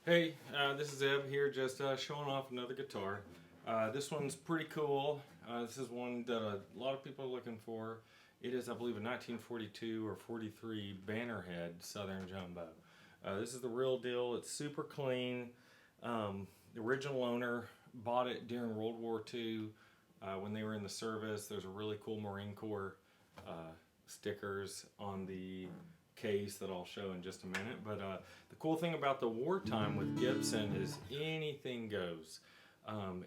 Hey, this is Eb here, just showing off another guitar. This one's pretty cool. This is one that a lot of people are looking for. It is, I believe, a 1942 or 43 Banner Southern Jumbo. This is the real deal. It's super clean. The original owner bought it during World War II when they were in the service. There's a really cool Marine Corps stickers on the case that I'll show in just a minute. But the cool thing about the wartime with Gibson is anything goes.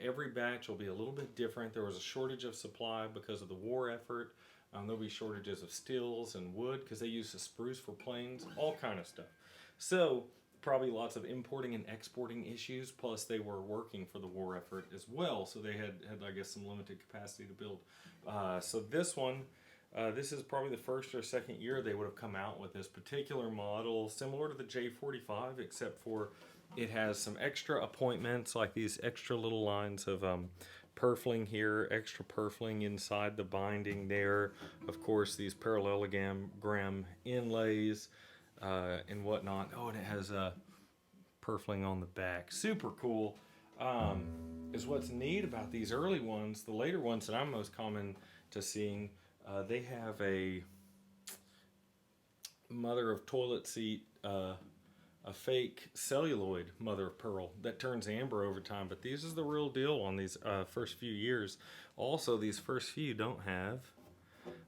Every batch will be a little bit different. There was a shortage of supply because of the war effort. There'll be shortages of steels and wood because they used the spruce for planes, all kind of stuff. So probably lots of importing and exporting issues, plus they were working for the war effort as well, so they had I guess some limited capacity to build. So this one, this is probably the first or second year they would have come out with this particular model, similar to the J45, except for it has some extra appointments, like these extra little lines of purfling here, extra purfling inside the binding there. Of course, these parallelogram inlays and whatnot. Oh, and it has purfling on the back. Super cool. Is what's neat about these early ones. The later ones that I'm most common to seeing, they have a mother of toilet seat, a fake celluloid mother of pearl that turns amber over time. But these is the real deal on these first few years. Also, these first few don't have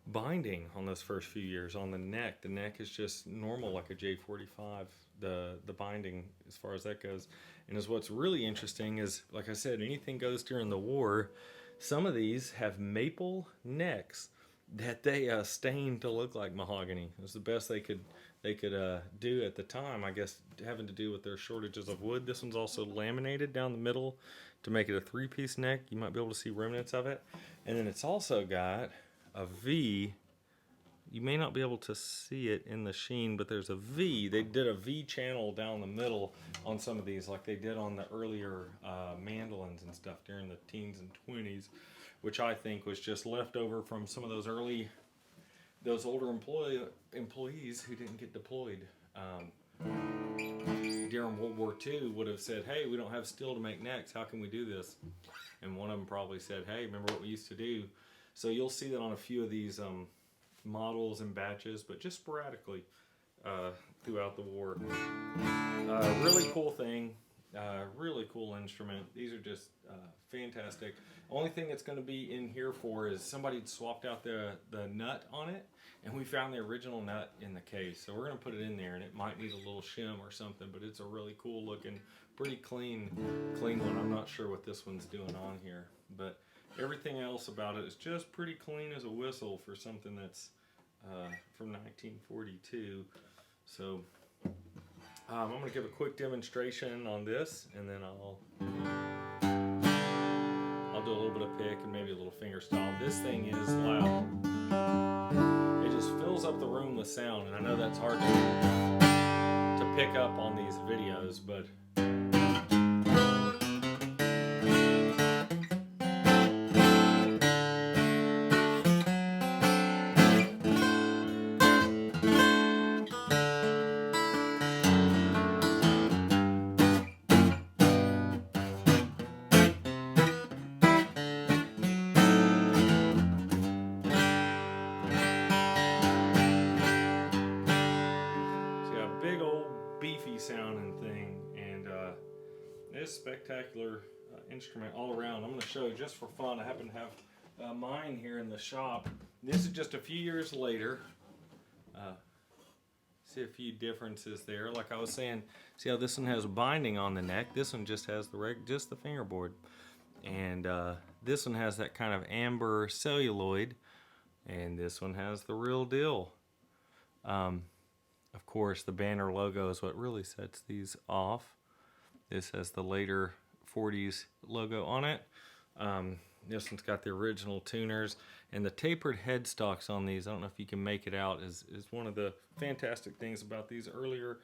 binding on those first few years on the neck. The neck is just normal like a J45, the binding as far as that goes. And is what's really interesting is, like I said, anything goes during the war. Some of these have maple necks that they stained to look like mahogany. It was the best they could do at the time, I guess, having to do with their shortages of wood. This one's also laminated down the middle to make it a three-piece neck. You might be able to see remnants of it. And then it's also got a V. You may not be able to see it in the sheen, but there's a V. They did a V channel down the middle on some of these, like they did on the earlier mandolins and stuff during the teens and 20s, which I think was just left over from some of those older employees who didn't get deployed during World War II would have said, hey, we don't have steel to make necks, how can we do this? And one of them probably said, hey, remember what we used to do? So you'll see that on a few of these models and batches, but just sporadically throughout the war. Really cool thing, really cool instrument. These are just fantastic. Only thing that's going to be in here for is somebody swapped out the nut on it, and we found the original nut in the case. So we're going to put it in there, and it might need a little shim or something, but it's a really cool looking, pretty clean one. I'm not sure what this one's doing on here, but everything else about it is just pretty clean as a whistle for something that's from 1942. So I'm going to give a quick demonstration on this, and then I'll do a little bit of pick and maybe a little finger style. This thing is loud. It just fills up the room with sound, and I know that's hard to pick up on these videos, but big old beefy sounding thing, and this spectacular instrument all around. I'm going to show you just for fun. I happen to have mine here in the shop. This is just a few years later. See a few differences there. Like I was saying, see how this one has binding on the neck. This one just has just the fingerboard, and this one has that kind of amber celluloid, and this one has the real deal. Of course, the Banner logo is what really sets these off. This has the later 40s logo on it. This one's got the original tuners, and the tapered headstocks on these, I don't know if you can make it out, is one of the fantastic things about these earlier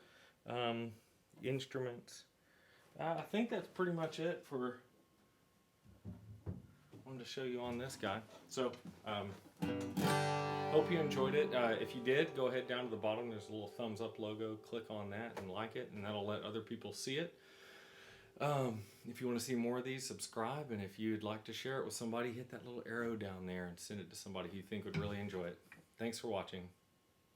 instruments. I think that's pretty much it for I wanted to show you on this guy. So Hope you enjoyed it. If you did, go ahead down to the bottom. There's a little thumbs up logo. Click on that and like it, and that'll let other people see it. If you want to see more of these, subscribe. And if you'd like to share it with somebody, hit that little arrow down there and send it to somebody who you think would really enjoy it. Thanks for watching.